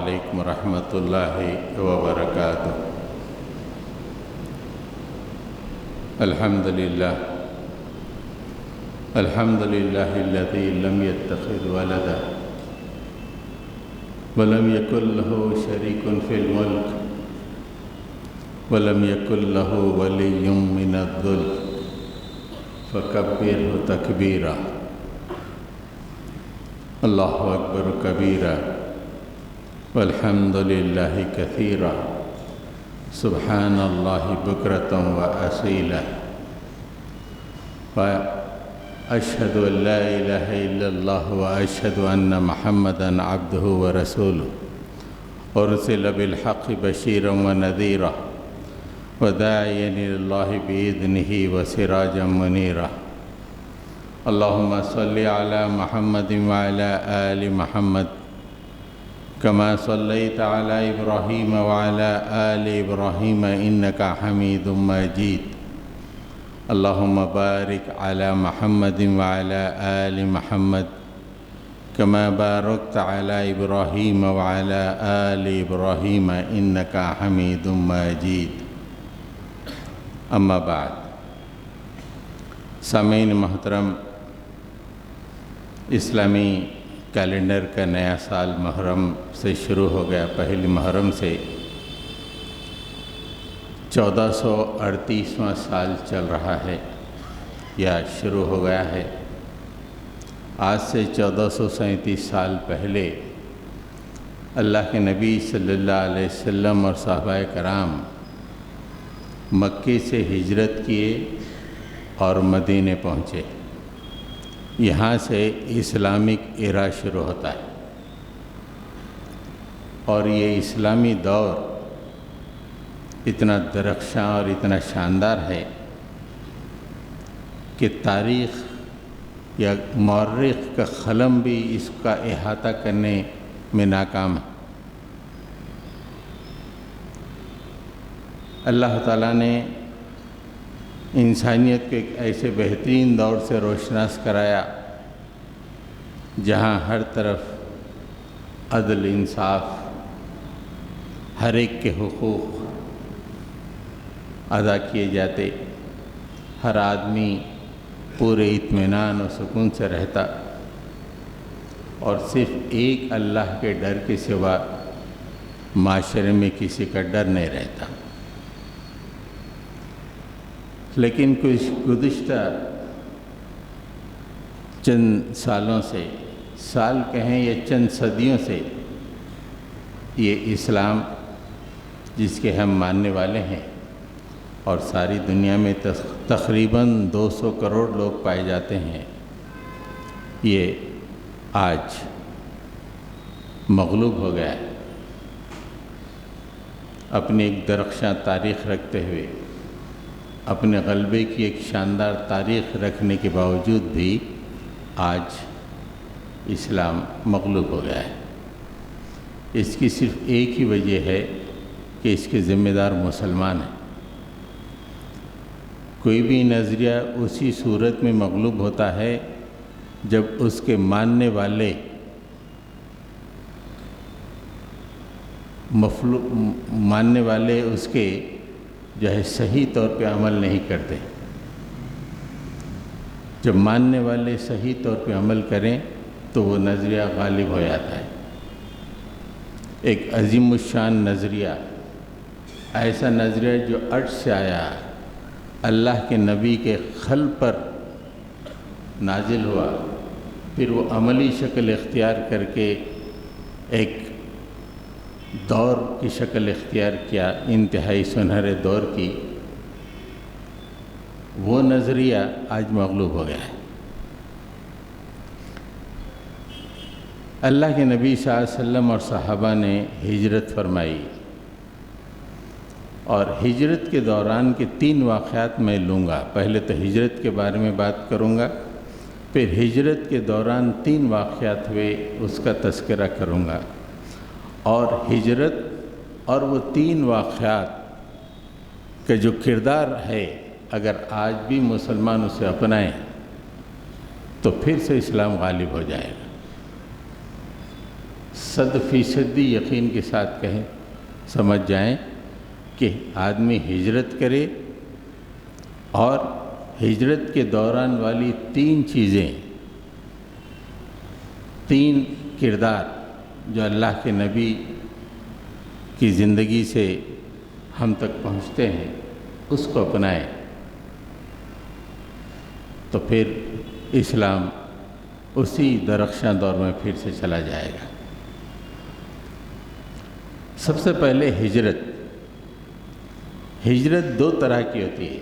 عليكم ورحمة الله وبركاته. الحمد لله الذي لم يتخذ ولدا ولم يكن له شريك في الملك ولم يكن له ولي من الذل فكبره تكبيرا. الله أكبر كبيرا والحمد لله كثيرا سبحان الله بكرة وأصيلا. وأشهد أن لا إله إلا الله وأشهد أن محمدا عبده ورسوله أرسل بالحق بشيرا ونذيرا وداعيا إلى الله بإذنه وسراجا منيرا. اللهم صل على محمد وعلى آل محمد كما صليت على إبراهيم وعلى آل إبراهيم إنك حميد مجيد. اللهم بارك على محمد وعلى آل محمد كما باركت على إبراهيم وعلى آل إبراهيم إنك حميد مجيد. اما بعد. سامعین محترم، اسلامی کیلنڈر کا نیا سال محرم سے شروع ہو گیا. پہلی محرم سے 1438واں سال چل رہا ہے یا شروع ہو گیا ہے. آج سے 1437 سال پہلے اللہ کے نبی صلی اللہ علیہ وسلم اور صحابہ کرام مکے سے ہجرت کیے اور مدینے پہنچے. یہاں سے اسلامک ایرا شروع ہوتا ہے اور یہ اسلامی دور اتنا درخشاں اور اتنا شاندار ہے کہ تاریخ یا مورخ کا قلم بھی اس کا احاطہ کرنے میں ناکام ہے. اللہ تعالیٰ نے انسانیت کو ایک ایسے بہترین دور سے روشناس کرایا جہاں ہر طرف عدل، انصاف، ہر ایک کے حقوق ادا کیے جاتے، ہر آدمی پورے اطمینان و سکون سے رہتا اور صرف ایک اللہ کے ڈر کے سوا معاشرے میں کسی کا ڈر نہیں رہتا. لیکن کچھ گزشتہ چند سالوں سے، سال کہیں یا چند صدیوں سے، یہ اسلام جس کے ہم ماننے والے ہیں اور ساری دنیا میں تقریباً 200 کروڑ لوگ پائے جاتے ہیں، یہ آج مغلوب ہو گیا ہے. اپنی ایک درخشاں تاریخ رکھتے ہوئے، اپنے غلبے کی ایک شاندار تاریخ رکھنے کے باوجود بھی آج اسلام مغلوب ہو گیا ہے. اس کی صرف ایک ہی وجہ ہے کہ اس کے ذمہ دار مسلمان ہیں. کوئی بھی نظریہ اسی صورت میں مغلوب ہوتا ہے جب اس کے ماننے والے اس کے جو ہے صحیح طور پہ عمل نہیں کرتے. جب ماننے والے صحیح طور پہ عمل کریں تو وہ نظریہ غالب ہو جاتا ہے. ایک عظیم الشان نظریہ، ایسا نظریہ جو عرش سے آیا، اللہ کے نبی کے قلب پر نازل ہوا، پھر وہ عملی شکل اختیار کر کے ایک دور کی شکل اختیار کیا، انتہائی سنہرے دور کی. وہ نظریہ آج مغلوب ہو گیا ہے. اللہ کے نبی صلی اللہ علیہ وسلم اور صحابہ نے ہجرت فرمائی اور ہجرت کے دوران کے 3 واقعات میں لوں گا. پہلے تو ہجرت کے بارے میں بات کروں گا، پھر ہجرت کے دوران 3 واقعات ہوئے اس کا تذکرہ کروں گا. اور ہجرت اور وہ 3 واقعات کا جو کردار ہے، اگر آج بھی مسلمان اسے اپنائیں تو پھر سے اسلام غالب ہو جائے گا. 100% یقین کے ساتھ کہیں، سمجھ جائیں کہ آدمی ہجرت کرے اور ہجرت کے دوران والی 3 چیزیں، 3 کردار جو اللہ کے نبی کی زندگی سے ہم تک پہنچتے ہیں، اس کو اپنائیں تو پھر اسلام اسی درخشاں دور میں پھر سے چلا جائے گا۔ سب سے پہلے ہجرت 2 طرح کی ہوتی ہے۔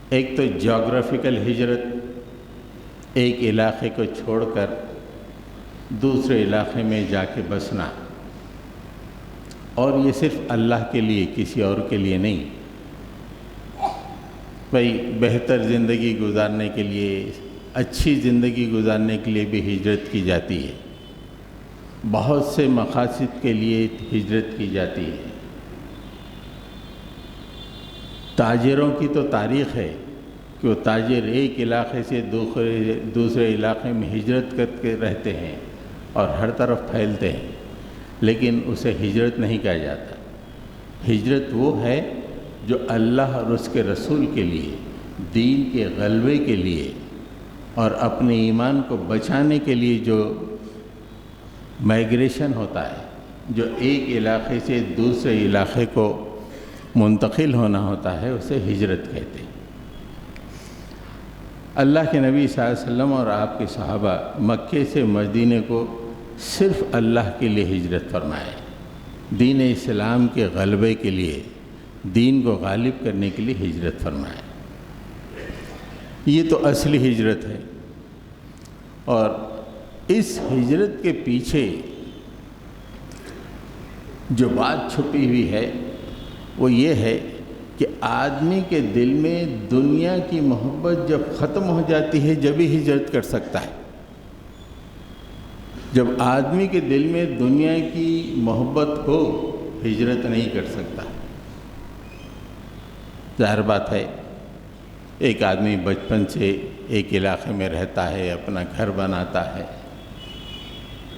ایک تو جغرافیکل ہجرت، ایک علاقے کو چھوڑ کر دوسرے علاقے میں جا کے بسنا، اور یہ صرف اللہ کے لیے، کسی اور کے لیے نہیں۔ بھئی بہتر زندگی گزارنے کے لیے، اچھی زندگی گزارنے کے لیے بھی ہجرت کی جاتی ہے، بہت سے مقاصد کے لیے ہجرت کی جاتی ہے۔ تاجروں کی تو تاریخ ہے کہ وہ تاجر ایک علاقے سے دوسرے علاقے میں ہجرت کر کے رہتے ہیں اور ہر طرف پھیلتے ہیں، لیکن اسے ہجرت نہیں کہا جاتا۔ ہجرت وہ ہے جو اللہ اور اس کے رسول کے لیے، دین کے غلبے کے لیے اور اپنے ایمان کو بچانے کے لیے جو مائیگریشن ہوتا ہے، جو ایک علاقے سے دوسرے علاقے کو منتقل ہونا ہوتا ہے، اسے ہجرت کہتے ہیں۔ اللہ کے نبی صلی اللہ علیہ وسلم اور آپ کے صحابہ مکے سے مدینے کو صرف اللہ کے لیے ہجرت فرمائے، دین اسلام کے غلبے کے لیے، دین کو غالب کرنے کے لیے ہجرت فرمائے۔ یہ تو اصلی ہجرت ہے، اور اس ہجرت کے پیچھے جو بات چھپی ہوئی ہے وہ یہ ہے کہ آدمی کے دل میں دنیا کی محبت جب ختم ہو جاتی ہے جب ہی ہجرت کر سکتا ہے۔ جب آدمی کے دل میں دنیا کی محبت ہو، ہجرت نہیں کر سکتا۔ ظاہر بات ہے، ایک آدمی بچپن سے ایک علاقے میں رہتا ہے، اپنا گھر بناتا ہے،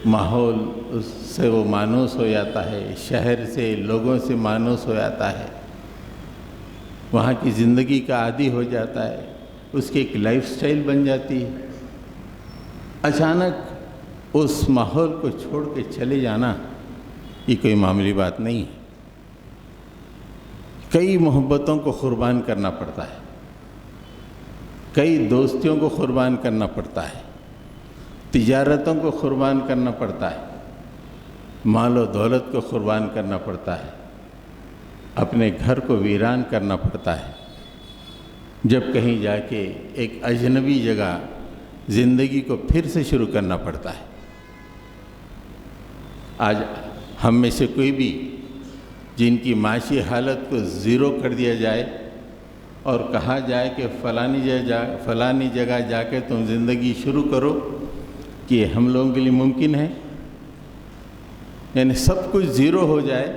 ماحول اس سے وہ مانوس ہو جاتا ہے، شہر سے، لوگوں سے مانوس ہو جاتا ہے، وہاں کی زندگی کا عادی ہو جاتا ہے، اس کی ایک لائف سٹائل بن جاتی ہے۔ اچانک اس ماحول کو چھوڑ کے چلے جانا یہ کوئی معمولی بات نہیں ہے۔ کئی محبتوں کو قربان کرنا پڑتا ہے، کئی دوستیوں کو قربان کرنا پڑتا ہے، تجارتوں کو قربان کرنا پڑتا ہے، مال و دولت کو قربان کرنا پڑتا ہے، اپنے گھر کو ویران کرنا پڑتا ہے، جب کہیں جا کے ایک اجنبی جگہ زندگی کو پھر سے شروع کرنا پڑتا ہے۔ آج ہم میں سے کوئی بھی جن کی معاشی حالت کو زیرو کر دیا جائے اور کہا جائے کہ فلانی جگہ جا کے تم زندگی شروع کرو، کہ ہم لوگوں کے لیے ممکن ہے؟ یعنی سب کچھ زیرو ہو جائے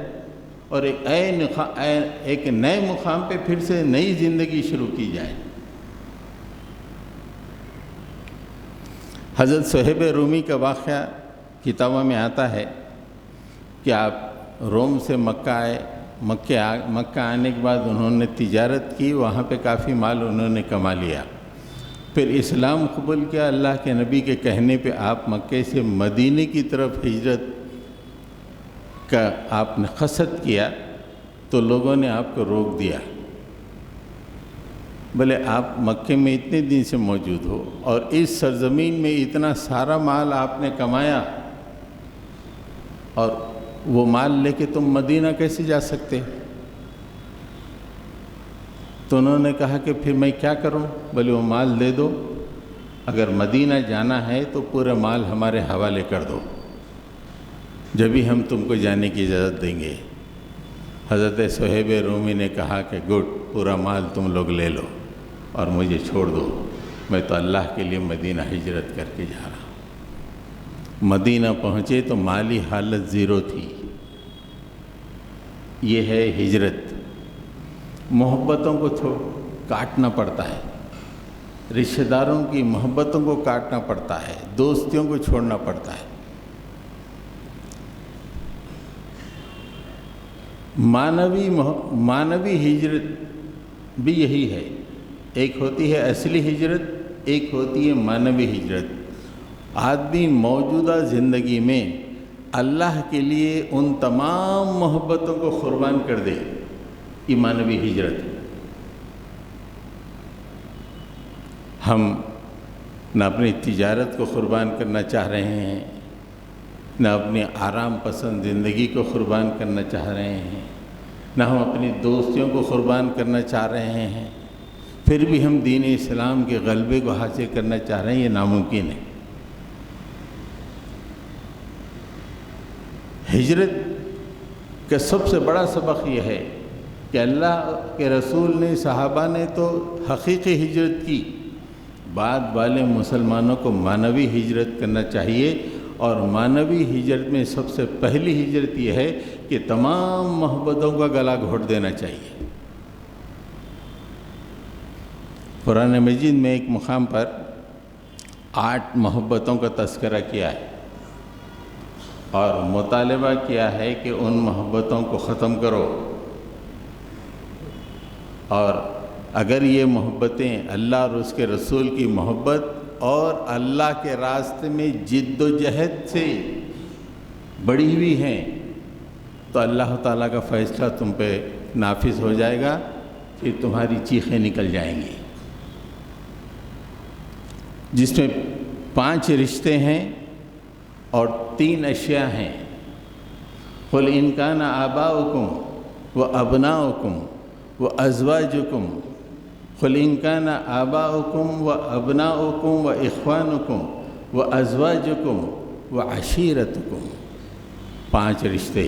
اور ایک نئے مقام پہ پھر سے نئی زندگی شروع کی جائے۔ حضرت صہیب رومی کا واقعہ کتابوں میں آتا ہے کہ آپ روم سے مکہ آئے، مکہ آنے کے بعد انہوں نے تجارت کی، وہاں پہ کافی مال انہوں نے کما لیا، پھر اسلام قبول کیا۔ اللہ کے نبی کے کہنے پہ آپ مکے سے مدینے کی طرف ہجرت کا آپ نے قصد کیا تو لوگوں نے آپ کو روک دیا، بھلے آپ مکے میں اتنے دن سے موجود ہو اور اس سرزمین میں اتنا سارا مال آپ نے کمایا، اور وہ مال لے کے تم مدینہ کیسے جا سکتے؟ تو انہوں نے کہا کہ پھر میں کیا کروں؟ بھلے وہ مال دے دو، اگر مدینہ جانا ہے تو پورا مال ہمارے حوالے کر دو، جبھی ہم تم کو جانے کی اجازت دیں گے۔ حضرت صہیب رومی نے کہا کہ گڈ، پورا مال تم لوگ لے لو اور مجھے چھوڑ دو، میں تو اللہ کے لیے مدینہ ہجرت کر کے جا رہا ہوں۔ مدینہ پہنچے تو مالی حالت زیرو تھی۔ یہ ہے ہجرت۔ محبتوں کو کاٹنا پڑتا ہے، رشتہ داروں کی محبتوں کو کاٹنا پڑتا ہے، دوستیوں کو چھوڑنا پڑتا ہے۔ معنوی ہجرت بھی یہی ہے، ایک ہوتی ہے اصلی ہجرت، ایک ہوتی ہے معنوی ہجرت۔ آدمی موجودہ زندگی میں اللہ کے لیے ان تمام محبتوں کو قربان کر دے، یہ معنوی ہجرت ہے۔ ہم نہ اپنی تجارت کو قربان کرنا چاہ رہے ہیں، نہ اپنی آرام پسند زندگی کو قربان کرنا چاہ رہے ہیں، نہ ہم اپنی دوستیوں کو قربان کرنا چاہ رہے ہیں، پھر بھی ہم دین اسلام کے غلبے کو حاصل کرنا چاہ رہے ہیں، یہ ناممکن ہے۔ ہجرت کا سب سے بڑا سبق یہ ہے کہ اللہ کے رسول نے، صحابہ نے تو حقیقی ہجرت کی، بعد والے مسلمانوں کو معنوی ہجرت کرنا چاہیے، اور معنوی ہجرت میں سب سے پہلی ہجرت یہ ہے کہ تمام محبتوں کا گلا گھونٹ دینا چاہیے۔ قرآن مجید میں ایک مقام پر 8 محبتوں کا تذکرہ کیا ہے اور مطالبہ کیا ہے کہ ان محبتوں کو ختم کرو، اور اگر یہ محبتیں اللہ اور اس کے رسول کی محبت اور اللہ کے راستے میں جد و جہد سے بڑھی ہوئی ہیں تو اللہ تعالیٰ کا فیصلہ تم پہ نافذ ہو جائے گا، پھر تمہاری چیخیں نکل جائیں گی، جس میں 5 رشتے ہیں اور 3 اشیاء ہیں۔ قُلْ إِنْ كَانَ آبَاؤُكُمْ وَأَبْنَاؤُكُمْ وَأَزْوَاجُكُمْ قُلْ إِنْ كَانَ آبَاؤُكُمْ وَأَبْنَاؤُكُمْ وَإِخْوَانُكُمْ وَأَزْوَاجُكُمْ وَعَشِيرَتُكُمْ 5 رشتے،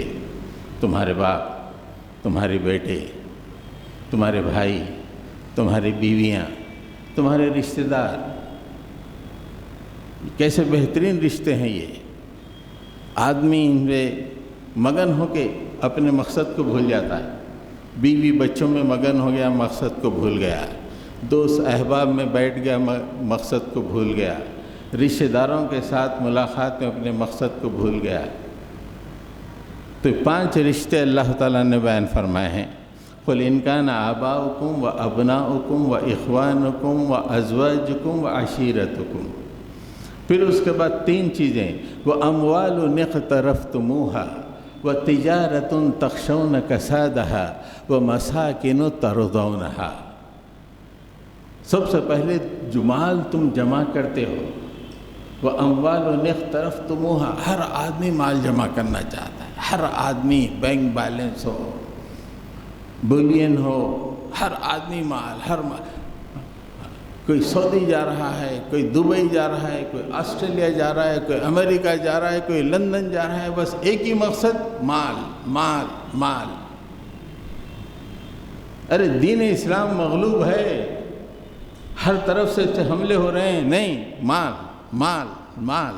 تمہارے باپ، تمہارے بیٹے، تمہارے بھائی، تمہاری بیویاں، تمہارے رشتہ دار۔ کیسے بہترین رشتے ہیں یہ! آدمی ان میں مگن ہو کے اپنے مقصد کو بھول جاتا ہے، بیوی بچوں میں مگن ہو گیا، مقصد کو بھول گیا، دوست احباب میں بیٹھ گیا، مقصد کو بھول گیا، رشتہ داروں کے ساتھ ملاقات میں اپنے مقصد کو بھول گیا۔ تو 5 رشتے اللہ تعالیٰ نے بیان فرمائے ہیں۔ قُلْ إِنْ كَانَ آبَاؤُكُمْ وَأَبْنَاؤُكُمْ وَإِخْوَانُكُمْ وَأَزْوَاجُكُمْ وَعَشِيرَتُكُمْ۔ پھر اس کے بعد 3 چیزیں، وَأَمْوَالٌ اقْتَرَفْتُمُوهَا وَتِجَارَةٌ تَخْشَوْنَ كَسَادَهَا وَمَسَاكِنُ تَرْضَوْنَهَا۔ سب سے پہلے جو مال تم جمع کرتے ہو، وَأَمْوَالٌ اقْتَرَفْتُمُوهَا، ہر آدمی مال جمع کرنا چاہتا ہے، ہر آدمی بینک بیلنس ہو، بلین ہو، ہر آدمی مال، کوئی سعودی جا رہا ہے، کوئی دبئی جا رہا ہے، کوئی آسٹریلیا جا رہا ہے، کوئی امریکہ جا رہا ہے، کوئی لندن جا رہا ہے، بس ایک ہی مقصد، مال مال مال۔ ارے دین اسلام مغلوب ہے، ہر طرف سے حملے ہو رہے ہیں، نہیں، مال مال مال۔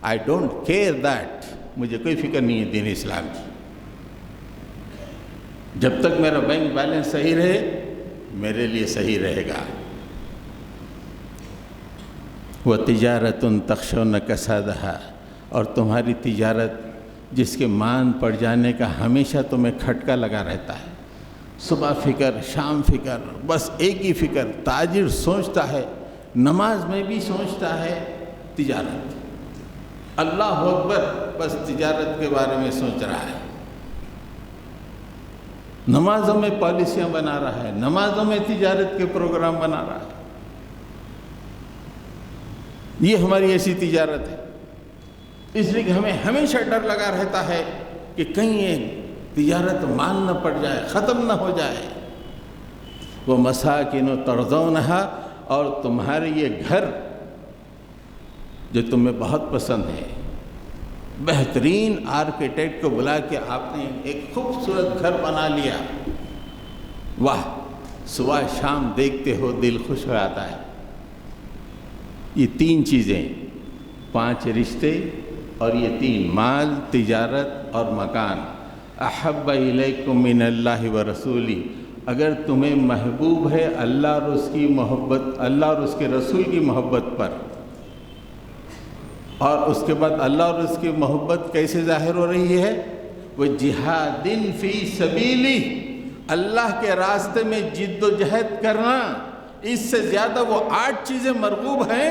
آئی ڈونٹ کیئر دیٹ، مجھے کوئی فکر نہیں ہے دین اسلام کی، جب تک میرا بینک بیلنس صحیح رہے میرے لیے صحیح رہے گا۔ وَتِجَارَةٌ تَخْشَوْنَ كَسَادَهَا، اور تمہاری تجارت جس کے مان پڑ جانے کا ہمیشہ تمہیں کھٹکا لگا رہتا ہے، صبح فکر، شام فکر، بس ایک ہی فکر۔ تاجر سوچتا ہے، نماز میں بھی سوچتا ہے تجارت، اللہ اکبر، بس تجارت کے بارے میں سوچ رہا ہے، نمازوں میں پالیسیاں بنا رہا ہے، نمازوں میں تجارت کے پروگرام بنا رہا ہے۔ یہ ہماری ایسی تجارت ہے، اس لیے کہ ہمیں ہمیشہ ڈر لگا رہتا ہے کہ کہیں یہ تجارت مال نہ پڑ جائے، ختم نہ ہو جائے۔ وہ مساکن ترضونہا، اور تمہارے یہ گھر جو تمہیں بہت پسند ہے، بہترین آرکیٹیکٹ کو بلا کے آپ نے ایک خوبصورت گھر بنا لیا، واہ، صبح شام دیکھتے ہو دل خوش ہو آتا ہے۔ یہ 3 چیزیں، 5 رشتے اور یہ 3، مال، تجارت اور مکان۔ احب الیکم من اللہ ورسولہ، اگر تمہیں محبوب ہے اللہ اور اس کی محبت، اللہ اور اس کے رسول کی محبت پر، اور اس کے بعد اللہ اور اس کی محبت کیسے ظاہر ہو رہی ہے؟ وجہاد فی سبیلہ، اللہ کے راستے میں جد و جہد کرنا، اس سے زیادہ وہ 8 چیزیں مرغوب ہیں۔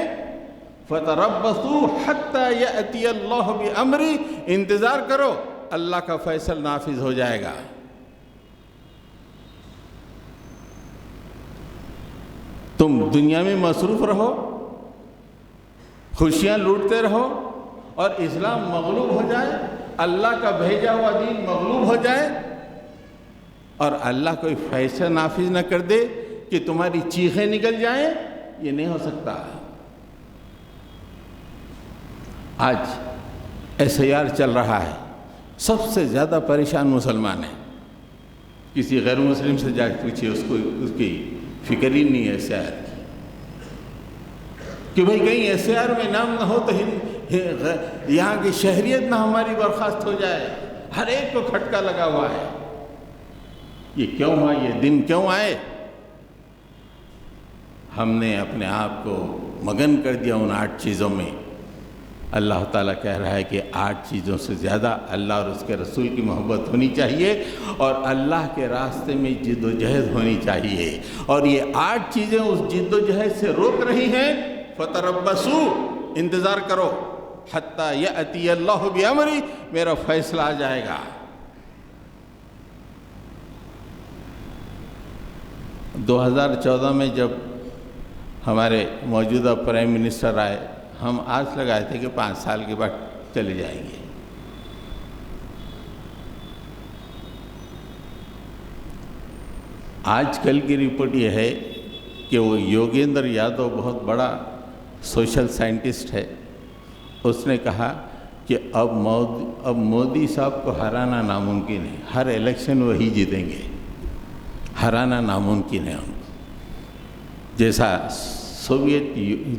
فَتَرَبَّصُوا حَتَّى يَأْتِيَ اللَّهُ بِأَمْرِهِ، انتظار کرو، اللہ کا فیصل نافذ ہو جائے گا۔ تم دنیا میں مصروف رہو، خوشیاں لوٹتے رہو، اور اسلام مغلوب ہو جائے، اللہ کا بھیجا ہوا دین مغلوب ہو جائے، اور اللہ کوئی فیصلہ نافذ نہ کر دے کہ تمہاری چیخیں نکل جائیں، یہ نہیں ہو سکتا۔ آج SIR چل رہا ہے، سب سے زیادہ پریشان مسلمان ہیں۔ کسی غیر مسلم سے جا کے پوچھئے، اس کی فکر ہی نہیں ہے SIR کی، کہ بھئی کہیں SIR میں نام نہ ہو تو یہاں کی شہریت نہ ہماری برخاست ہو جائے۔ ہر ایک کو کھٹکا لگا ہوا ہے۔ یہ کیوں ہوا؟ یہ دن کیوں آئے؟ ہم نے اپنے آپ کو مگن کر دیا ان 8 چیزوں میں۔ اللہ تعالیٰ کہہ رہا ہے کہ 8 چیزوں سے زیادہ اللہ اور اس کے رسول کی محبت ہونی چاہیے، اور اللہ کے راستے میں جد و جہد ہونی چاہیے، اور یہ 8 چیزیں اس جد و جہد سے روک رہی ہیں۔ فَتَرَبَّصُوا، انتظار کرو، حَتَّى يَأْتِيَ اللَّهُ بِأَمْرِهِ، میرا فیصلہ آ جائے گا۔ 2014 میں جب ہمارے موجودہ پرائم منسٹر آئے، ہم آس لگائے تھے کہ 5 سال کے بعد چلے جائیں گے۔ آج کل کی رپورٹ یہ ہے کہ وہ یوگیندر یادو بہت بڑا سوشل سائنٹسٹ ہے، اس نے کہا کہ اب مودی صاحب کو ہرانا ناممکن ہے، ہر الیکشن وہی جیتیں گے، ہرانا ناممکن ہے ان کو۔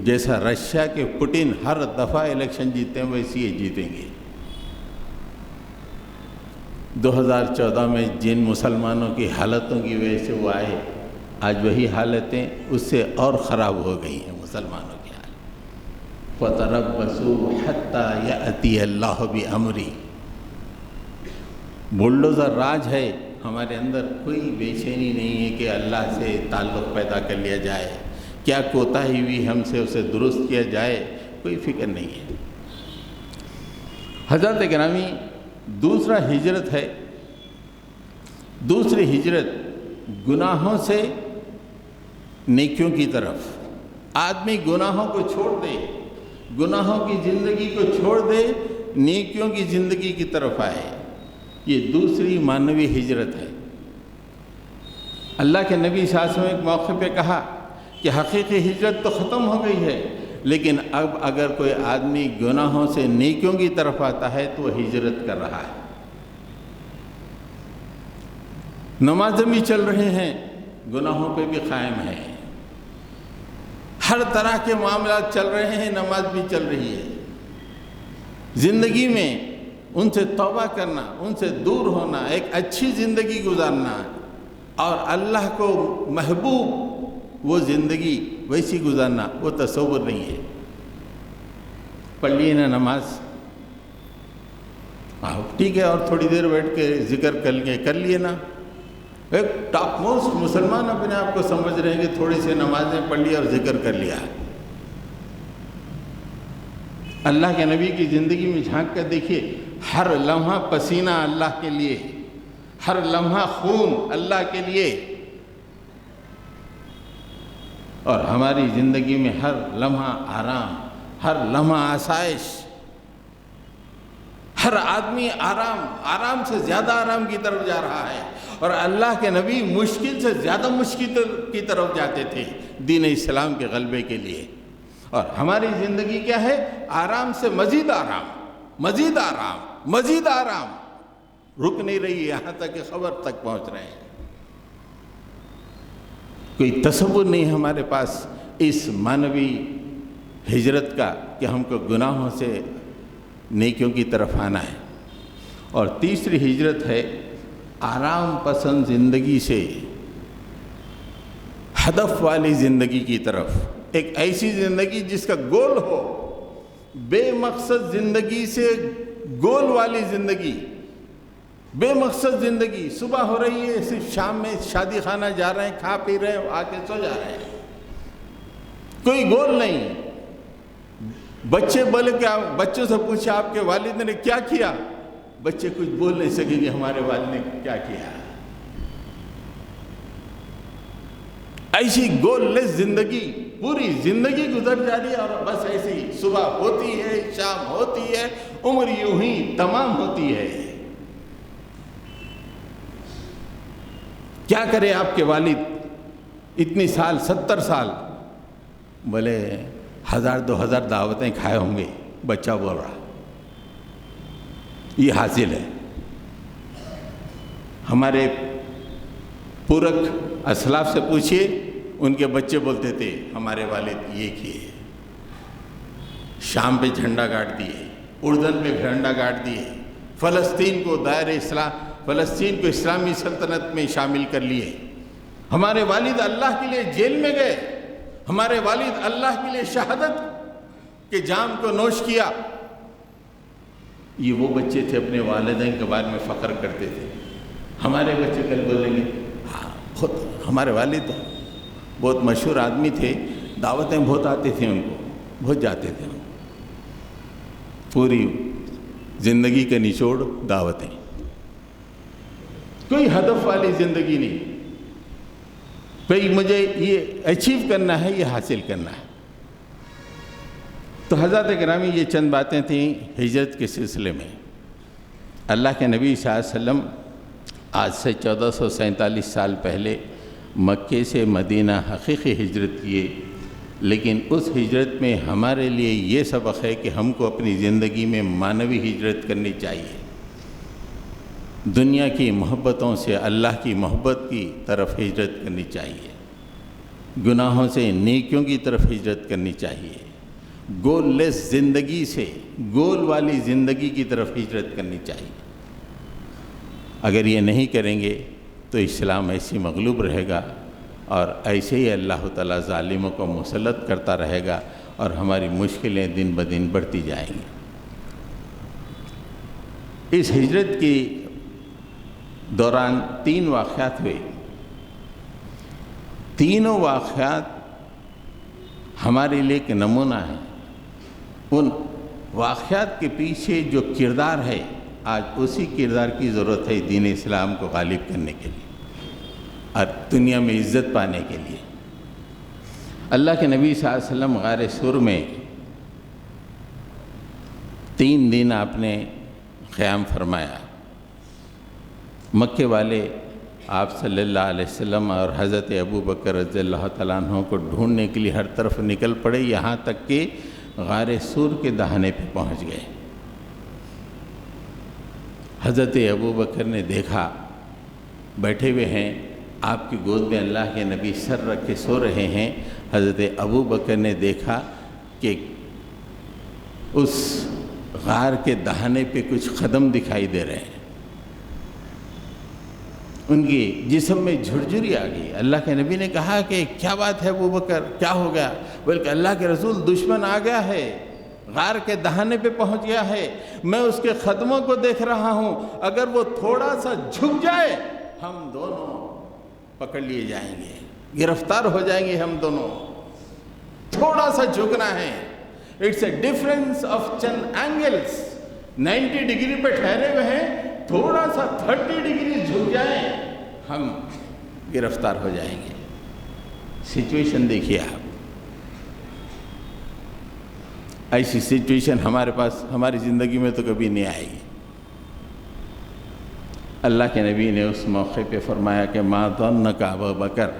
جیسا رشیا کے پوٹن ہر دفعہ الیکشن جیتے ہیں، ویسے یہ جیتیں گے۔ 2014 میں جن مسلمانوں کی حالتوں کی وجہ سے وہ آئے، آج وہی حالتیں اس سے اور خراب ہو گئی ہیں مسلمانوں کی حالت۔ فَتَرَبَّصُوا حَتَّى يَأْتِيَ اللَّهُ بِأَمْرِهِ۔ بلڈوزر راج ہے، ہمارے اندر کوئی بے چینی نہیں ہے کہ اللہ سے تعلق پیدا کر لیا جائے، کیا کوتاہی ہوئی ہم سے اسے درست کیا جائے، کوئی فکر نہیں ہے۔ حضرت گرامی، دوسرا ہجرت ہے، دوسری ہجرت گناہوں سے نیکیوں کی طرف۔ آدمی گناہوں کو چھوڑ دے، گناہوں کی زندگی کو چھوڑ دے، نیکیوں کی زندگی کی طرف آئے، یہ دوسری معنوی ہجرت ہے۔ اللہ کے نبی صلی اللہ علیہ وسلم نے ایک موقع پہ کہا کہ حقیقی ہجرت تو ختم ہو گئی ہے، لیکن اب اگر کوئی آدمی گناہوں سے نیکیوں کی طرف آتا ہے تو وہ ہجرت کر رہا ہے۔ نمازیں بھی چل رہے ہیں، گناہوں پہ بھی قائم ہے، ہر طرح کے معاملات چل رہے ہیں، نماز بھی چل رہی ہے۔ زندگی میں ان سے توبہ کرنا، ان سے دور ہونا، ایک اچھی زندگی گزارنا، اور اللہ کو محبوب وہ زندگی ویسی گزارنا، وہ تصور نہیں ہے۔ پڑھ لیے نا نماز، ٹھیک ہے، اور تھوڑی دیر بیٹھ کے ذکر کر لیے نا۔ ایک ٹاپ موسٹ مسلمان اپنے آپ کو سمجھ رہے ہیں کہ تھوڑی سی نمازیں پڑھ لی اور ذکر کر لیا۔ اللہ کے نبی کی زندگی میں جھانک کر دیکھیے، ہر لمحہ پسینہ اللہ کے لیے، ہر لمحہ خون اللہ کے لیے، اور ہماری زندگی میں ہر لمحہ آرام، ہر لمحہ آسائش، ہر آدمی آرام سے زیادہ آرام کی طرف جا رہا ہے، اور اللہ کے نبی مشکل سے زیادہ مشکل کی طرف جاتے تھے دین اسلام کے غلبے کے لیے۔ اور ہماری زندگی کیا ہے؟ آرام سے مزید آرام، مزید آرام، مزید آرام، رک نہیں رہی، یہاں تک کہ خبر تک پہنچ رہے ہیں۔ کوئی تصور نہیں ہمارے پاس اس معنوی ہجرت کا کہ ہم کو گناہوں سے نیکیوں کی طرف آنا ہے۔ اور تیسری ہجرت ہے آرام پسند زندگی سے ہدف والی زندگی کی طرف، ایک ایسی زندگی جس کا گول ہو، بے مقصد زندگی سے گول والی زندگی، بے مقصد زندگی، صبح ہو رہی ہے صرف شام میں شادی خانہ جا رہے ہیں، کھا پی رہے ہیں، آ کے سو جا رہے ہیں، کوئی گول نہیں۔ بچے بولے کہ بچوں سے پوچھا آپ کے والد نے کیا کیا، بچے کچھ بول نہیں سکے کہ ہمارے والد نے کیا کیا۔ ایسی گول لیس زندگی، پوری زندگی گزر جا رہی ہے، اور بس ایسی صبح ہوتی ہے، شام ہوتی ہے، عمر یوں ہی تمام ہوتی ہے۔ کیا کرے آپ کے والد، اتنی سال 70 سال، بولے 1000-2000 دعوتیں کھائے ہوں گے، بچہ بول رہا یہ حاصل ہے۔ ہمارے پورک اسلاف سے پوچھئے، ان کے بچے بولتے تھے ہمارے والد یہ کیے، شام پہ جھنڈا گاڑ دیے، اردن پہ جھنڈا گاڑ دیے، فلسطین کو دائرہ اسلام، فلسطین کو اسلامی سلطنت میں شامل کر لیے۔ ہمارے والد اللہ کے لیے جیل میں گئے، ہمارے والد اللہ کے لیے شہادت کے جام کو نوش کیا۔ یہ وہ بچے تھے اپنے والدین کے بارے میں فخر کرتے تھے۔ ہمارے بچے کل بولیں گے ہاں بہت، ہمارے والد بہت مشہور آدمی تھے، دعوتیں بہت آتے تھے ان کو، بہت جاتے تھے، پوری زندگی کا نچوڑ دعوتیں، کوئی ہدف والی زندگی نہیں، بھئی مجھے یہ اچیو کرنا ہے، یہ حاصل کرنا ہے۔ تو حضرات گرامی، یہ چند باتیں تھیں ہجرت کے سلسلے میں۔ اللہ کے نبی صلی اللہ علیہ وسلم آج سے 1447 سال پہلے مکے سے مدینہ حقیقی ہجرت کیے، لیکن اس ہجرت میں ہمارے لیے یہ سبق ہے کہ ہم کو اپنی زندگی میں معنوی ہجرت کرنی چاہیے، دنیا کی محبتوں سے اللہ کی محبت کی طرف ہجرت کرنی چاہیے، گناہوں سے نیکیوں کی طرف ہجرت کرنی چاہیے، گول لیس زندگی سے گول والی زندگی کی طرف ہجرت کرنی چاہیے۔ اگر یہ نہیں کریں گے تو اسلام ایسی مغلوب رہے گا، اور ایسے ہی اللہ تعالیٰ ظالموں کو مسلط کرتا رہے گا، اور ہماری مشکلیں دن بدن بڑھتی جائیں گی۔ اس ہجرت کی دوران 3 واقعات ہوئے، تینوں واقعات ہمارے لیے ایک نمونہ ہیں۔ ان واقعات کے پیچھے جو کردار ہے، آج اسی کردار کی ضرورت ہے دین اسلام کو غالب کرنے کے لیے اور دنیا میں عزت پانے کے لیے۔ اللہ کے نبی صلی اللہ علیہ وسلم غار سور میں 3 دن آپ نے قیام فرمایا۔ مکے والے آپ صلی اللہ علیہ وسلم اور حضرت ابو بکر رضی اللہ تعالیٰ عنہ کو ڈھونڈنے کے لیے ہر طرف نکل پڑے، یہاں تک کہ غار سور کے دہانے پہ پہنچ گئے۔ حضرت ابو بکر نے دیکھا بیٹھے ہوئے ہیں، آپ کی گود میں اللہ کے نبی سر رکھ کے سو رہے ہیں۔ حضرت ابو بکر نے دیکھا کہ اس غار کے دہانے پہ کچھ قدم دکھائی دے رہے ہیں، ان کی جسم میں جھرجھری آ گئی۔ اللہ کے نبی نے کہا کہ کیا بات ہے ابو بکر، کیا ہو گیا؟ بلکہ اللہ کے رسول دشمن آ گیا ہے، غار کے دہانے پہ پہنچ گیا ہے، میں اس کے قدموں کو دیکھ رہا ہوں، اگر وہ تھوڑا سا جھک جائے ہم دونوں پکڑ لیے جائیں گے، گرفتار ہو جائیں گے ہم دونوں۔ تھوڑا سا جھکنا ہے، اٹس اے ڈفرنس آف چند اینگلز۔ 90 ڈگری پہ ٹھہرے ہوئے ہیں، تھوڑا سا 30 ڈگری جھک جائیں ہم گرفتار ہو جائیں گے۔ سچویشن دیکھیے آپ، ایسی سچویشن ہمارے پاس ہماری زندگی میں تو کبھی نہیں آئے گی۔ اللہ کے نبی نے اس موقع پہ فرمایا کہ ما ظنک ابو بکر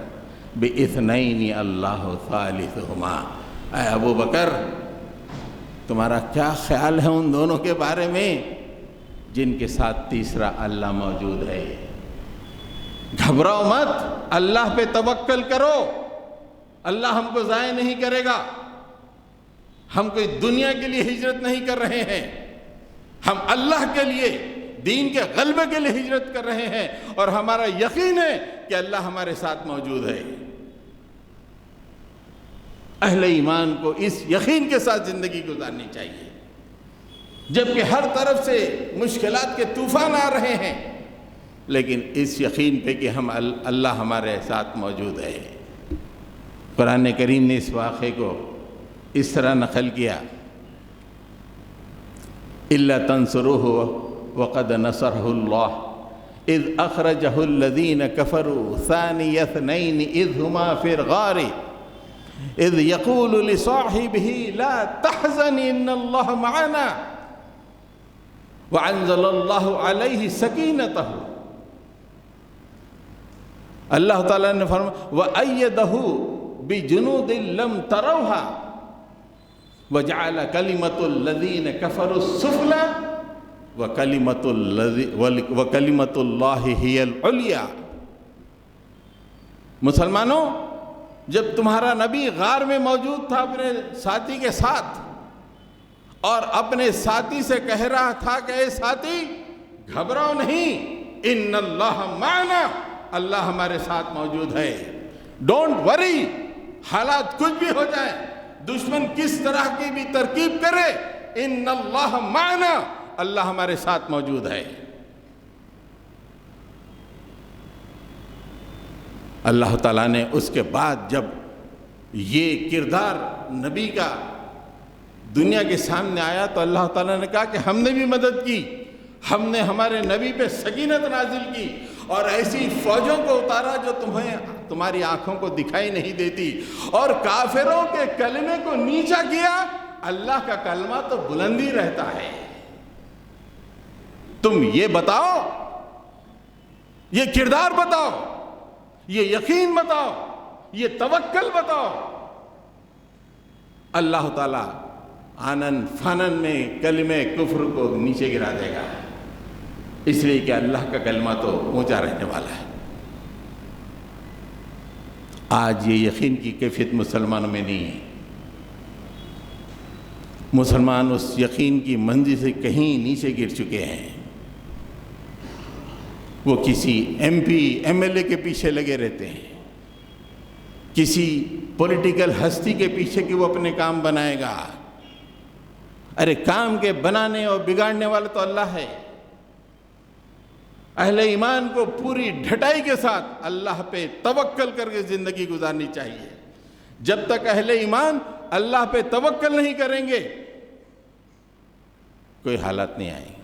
باثنین اللہ ثالثہما، اے ابو بکر تمہارا کیا خیال ہے ان دونوں کے بارے میں جن کے ساتھ تیسرا اللہ موجود ہے؟ گھبراؤ مت، اللہ پہ توکل کرو، اللہ ہم کو ضائع نہیں کرے گا۔ ہم کوئی دنیا کے لیے ہجرت نہیں کر رہے ہیں، ہم اللہ کے لیے، دین کے غلبے کے لیے ہجرت کر رہے ہیں، اور ہمارا یقین ہے کہ اللہ ہمارے ساتھ موجود ہے۔ اہل ایمان کو اس یقین کے ساتھ زندگی گزارنی چاہیے، جبکہ ہر طرف سے مشکلات کے طوفان آ رہے ہیں، لیکن اس یقین پہ کہ اللہ ہمارے ساتھ موجود ہے۔ قرآن کریم نے اس واقعے کو اس طرح نقل کیا، إِلَّا تَنْصُرُوهُ وَقَدْ نَصَرَهُ اللَّهُ إِذْ أَخْرَجَهُ الَّذِينَ كَفَرُوا ثَانِيَ اثْنَيْنِ إِذْ هُمَا فِي الْغَارِ إِذْ يَقُولُ لِصَاحِبِهِ لَا تَحْزَنْ إِنَّ اللَّهَ مَعَنَا وَأَنزَلَ اللَّهُ عَلَيْهِ سَكِينَتَهُ۔ اللہ تعالیٰ نے فرمایا وَأَيَّدَهُ بِجُنُودٍ لَمْ تَرَوْهَا وَجَعَلَ كَلِمَةُ الَّذِينَ كَفَرُوا السُّفْلَى وَكَلِمَةُ اللَّهِ هِيَ الْعُلْيَا۔ مسلمانوں، جب تمہارا نبی غار میں موجود تھا اپنے ساتھی کے ساتھ اور اپنے ساتھی سے کہہ رہا تھا کہ اے ساتھی گھبراؤ نہیں، ان اللہ معنا، اللہ ہمارے ساتھ موجود ہے، ڈونٹ وری، حالات کچھ بھی ہو جائے، دشمن کس طرح کی بھی ترکیب کرے، ان اللہ معنا، اللہ ہمارے ساتھ موجود ہے۔ اللہ تعالیٰ نے اس کے بعد جب یہ کردار نبی کا دنیا کے سامنے آیا تو اللہ تعالیٰ نے کہا کہ ہم نے بھی مدد کی، ہم نے ہمارے نبی پہ سکینت نازل کی اور ایسی فوجوں کو اتارا جو تمہاری آنکھوں کو دکھائی نہیں دیتی، اور کافروں کے کلمے کو نیچا کیا۔ اللہ کا کلمہ تو بلندی رہتا ہے۔ تم یہ بتاؤ، یہ کردار بتاؤ، یہ یقین بتاؤ، یہ توکل بتاؤ، اللہ تعالیٰ آنن فانن میں کلمہ کفر کو نیچے گرا دے گا، اس لیے کہ اللہ کا کلمہ تو اونچا رہنے والا ہے۔ آج یہ یقین کی کیفیت مسلمانوں میں نہیں ہے۔ مسلمان اس یقین کی منزل سے کہیں نیچے گر چکے ہیں۔ وہ کسی M P M L A کے پیچھے لگے رہتے ہیں، کسی پولیٹیکل ہستی کے پیچھے کہ وہ اپنے کام بنائے گا۔ ارے کام کے بنانے اور بگاڑنے والا تو اللہ ہے۔ اہل ایمان کو پوری ڈھٹائی کے ساتھ اللہ پہ توکل کر کے زندگی گزارنی چاہیے۔ جب تک اہل ایمان اللہ پہ توکل نہیں کریں گے کوئی حالات نہیں آئیں گے۔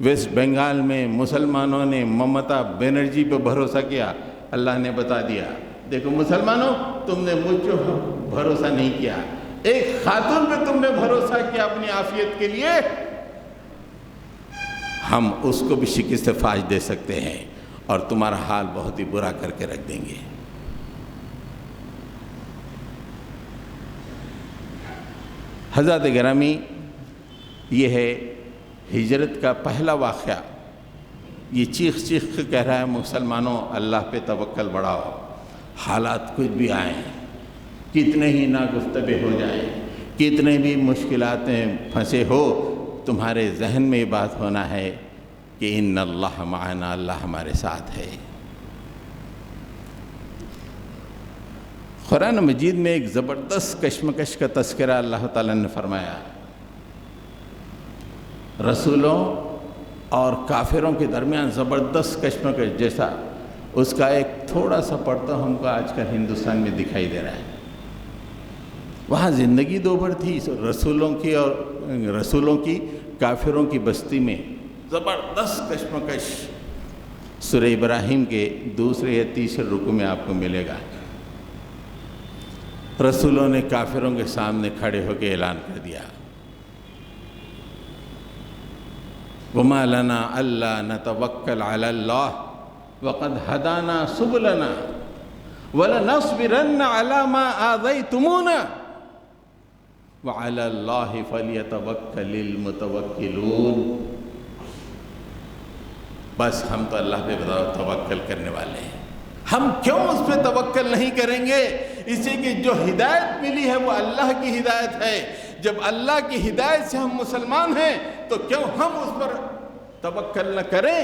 ویسٹ بنگال میں مسلمانوں نے ممتا بنرجی پہ بھروسہ کیا، اللہ نے بتا دیا دیکھو مسلمانوں تم نے مجھ پہ بھروسہ نہیں کیا، ایک خاتون پہ تم نے بھروسہ کیا اپنی عافیت کے لیے، ہم اس کو بھی شکست فاش دے سکتے ہیں اور تمہارا حال بہت ہی برا کر کے رکھ دیں گے۔ حضرات گرامی، یہ ہے ہجرت کا پہلا واقعہ۔ یہ چیخ چیخ کے کہہ رہا ہے مسلمانوں اللہ پہ توکل بڑھاؤ، حالات کچھ بھی آئیں، کتنے ہی ناگفتگو ہو جائیں، کتنے بھی مشکلات میں پھنسے ہو، تمہارے ذہن میں یہ بات ہونا ہے کہ ان اللہ معنا، اللہ ہمارے ساتھ ہے۔ قرآن مجید میں ایک زبردست کشمکش کا تذکرہ اللہ تعالیٰ نے فرمایا، رسولوں اور کافروں کے درمیان زبردست کشمکش جیسا اس کا ایک تھوڑا سا پڑتا ہم کو آج کل ہندوستان میں دکھائی دے رہا ہے۔ وہاں زندگی دو بھر تھی رسولوں کی کافروں کی بستی میں زبردست کشمکش سورہ ابراہیم کے دوسرے یا تیسرے رکوع میں آپ کو ملے گا۔ رسولوں نے کافروں کے سامنے کھڑے ہو کے اعلان کر دیا، وَمَا لَنَا أَلَّا نَتَوَكَّلَ عَلَى اللَّهِ وَقَدْ هَدَانَا سُبُلَنَا وَلَنَصْبِرَنَّ عَلَى مَا آذَيْتُمُونَا وَعَلَى اللَّهِ فَلْيَتَوَكَّلِ الْمُتَوَكِّلُونَ۔ بس ہم تو اللہ پہ توکل کرنے والے ہیں، ہم کیوں اس پہ توکل نہیں کریں گے؟ اس لیے کہ جو ہدایت ملی ہے وہ اللہ کی ہدایت ہے۔ جب اللہ کی ہدایت سے ہم مسلمان ہیں تو کیوں ہم اس پر توکل نہ کریں؟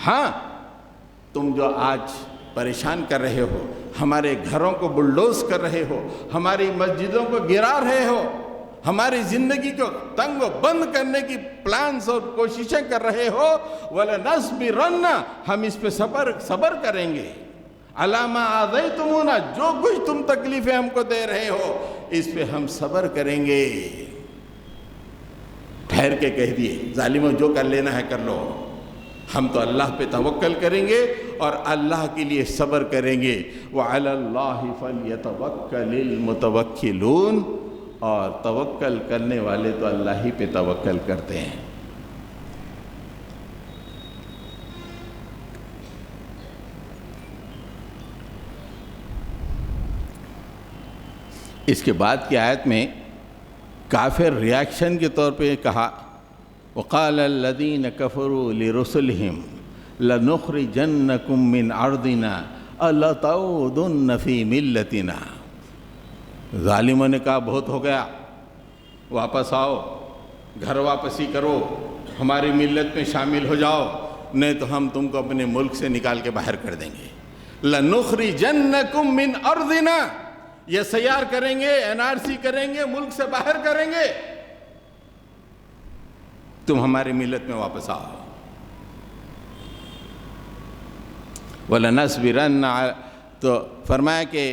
ہاں، تم جو آج پریشان کر رہے ہو، ہمارے گھروں کو بلڈوز کر رہے ہو، ہماری مسجدوں کو گرا رہے ہو، ہماری زندگی کو تنگ و بند کرنے کی پلانز اور کوششیں کر رہے ہو، وَلَنَصْبِرَنَّ ہم اس پہ صبر کریں گے، عَلَىٰ مَا آذَيْتُمُونَا جو کچھ تم تکلیفیں ہم کو دے رہے ہو اس پہ ہم صبر کریں گے۔ ٹھہر کے کہہ دیے ظالموں جو کر لینا ہے کر لو، ہم تو اللہ پہ توکل کریں گے اور اللہ کے لیے صبر کریں گے۔ وَعَلَى اللَّهِ فَلْيَتَوَكَّلِ الْمُتَوَكِّلُونَ اور توکل کرنے والے تو اللہ ہی پہ توکل کرتے ہیں۔ اس کے بعد کی آیت میں کافر ریاکشن کے طور پہ کہا وَقَالَ الَّذِينَ كَفَرُوا لِرُسُلِهِمْ لَنُخْرِجَنَّكُمْ مِنْ عَرْضِنَا أَلَتَعُودُنَّ فِي مِلَّتِنَا۔ ظالموں نے کہا بہت ہو گیا، واپس آؤ، گھر واپسی کرو، ہماری ملت میں شامل ہو جاؤ، نہیں تو ہم تم کو اپنے ملک سے نکال کے باہر کر دیں گے۔ لَنُخْرِجَنَّكُمْ مِنْ أَرْضِنَا یہ سیار کریں گے، NRC کریں گے، ملک سے باہر کریں گے، تم ہماری ملت میں واپس آؤ۔ وَلَنَصْبِرَنَّ تو فرمایا کہ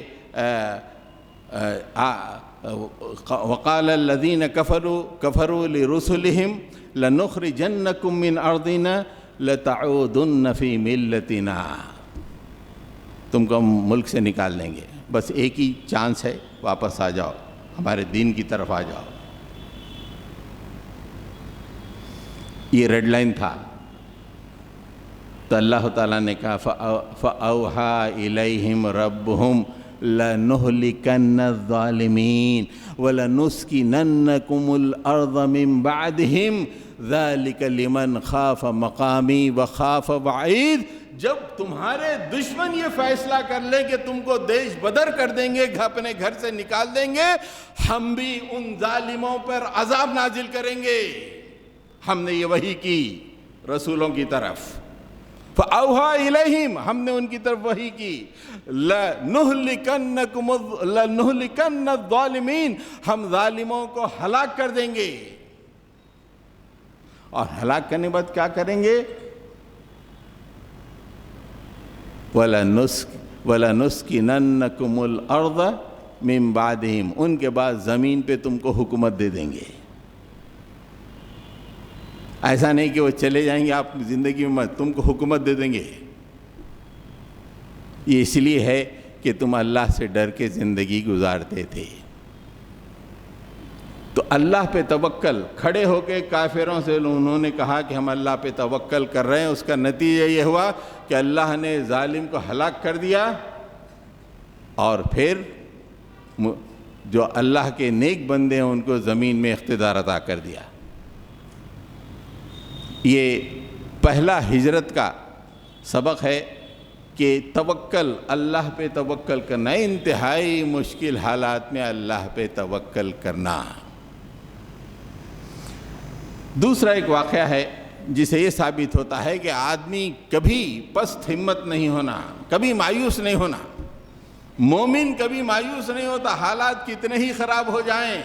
وَقَالَ الَّذِينَ كَفَرُوا لِرُسُلِهِمْ لَنُخْرِجَنَّكُمْ مِنْ أَرْضِنَا لَتَعُودُنَّ فِي مِلَّتِنَا تم کو ہم ملک سے نکال دیں گے، بس ایک ہی چانس ہے، واپس آ جاؤ، ہمارے دین کی طرف آ جاؤ۔ یہ ریڈ لائن تھا تو اللہ تعالیٰ نے کہا فَأَوْحَىٰ إِلَيْهِمْ رَبُّهُمْ لَنُهْلِكَنَّ الظَّالِمِينَ وَلَنُسْكِنَنَّكُمُ الْأَرْضَ مِنْ بَعْدِهِمْ ذَلِكَ لِمَنْ خَافَ مَقَامِي وَخَافَ وَعِيدِ جب تمہارے دشمن یہ فیصلہ کر لیں کہ تم کو دیش بدر کر دیں گے، اپنے گھر سے نکال دیں گے، ہم بھی ان ظالموں پر عذاب نازل کریں گے۔ ہم نے یہ وحی کی رسولوں کی طرف، فَأَوْحَىٰ إِلَيْهِمْ ہم نے ان کی طرف وحی کی، لَنُهْلِكَنَّ الظَّالِمِينَ ہم ظالموں کو ہلاک کر دیں گے۔ اور ہلاک کرنے بعد کیا کریں گے؟ وَلَنُسْكِنَنَّكُمُ الْأَرْضَ مِنْ بَعْدِهِمْ ان کے بعد زمین پہ تم کو حکومت دے دیں گے۔ ایسا نہیں کہ وہ چلے جائیں گے آپ زندگی میں، تم کو حکومت دے دیں گے۔ یہ اس لیے ہے کہ تم اللہ سے ڈر کے زندگی گزارتے تھے۔ تو اللہ پہ توکل، کھڑے ہو کے کافروں سے انہوں نے کہا کہ ہم اللہ پہ توکل کر رہے ہیں، اس کا نتیجہ یہ ہوا کہ اللہ نے ظالم کو ہلاک کر دیا، اور پھر جو اللہ کے نیک بندے ہیں ان کو زمین میں اقتدار عطا کر دیا۔ یہ پہلا ہجرت کا سبق ہے کہ توکل، اللہ پہ توکل کرنا، انتہائی مشکل حالات میں اللہ پہ توکل کرنا۔ دوسرا ایک واقعہ ہے جسے یہ ثابت ہوتا ہے کہ آدمی کبھی پست ہمت نہیں ہونا، کبھی مایوس نہیں ہونا۔ مومن کبھی مایوس نہیں ہوتا، حالات کتنے ہی خراب ہو جائیں۔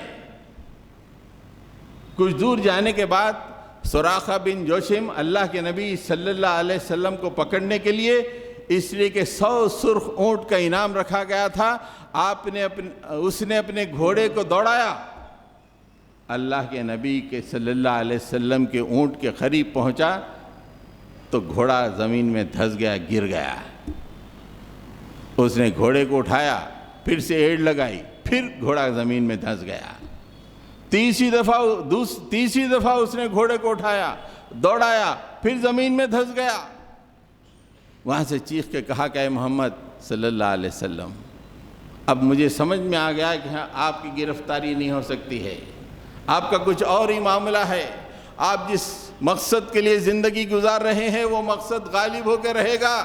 کچھ دور جانے کے بعد سراقہ بن جوشم اللہ کے نبی صلی اللہ علیہ وسلم کو پکڑنے کے لیے، اس لیے کہ 100 سرخ اونٹ کا انعام رکھا گیا تھا، اس نے اپنے گھوڑے کو دوڑایا، اللہ کے نبی کے صلی اللہ علیہ وسلم کے اونٹ کے قریب پہنچا تو گھوڑا زمین میں دھس گیا، گر گیا۔ اس نے گھوڑے کو اٹھایا، پھر سے ایڑ لگائی، پھر گھوڑا زمین میں دھس گیا۔ تیسری دفعہ اس نے گھوڑے کو اٹھایا، دوڑایا، پھر زمین میں دھس گیا۔ وہاں سے چیخ کے کہا کہ اے محمد صلی اللہ علیہ وسلم، اب مجھے سمجھ میں آ گیا کہ آپ کی گرفتاری نہیں ہو سکتی ہے، آپ کا کچھ اور ہی معاملہ ہے، آپ جس مقصد کے لیے زندگی گزار رہے ہیں وہ مقصد غالب ہو کے رہے گا۔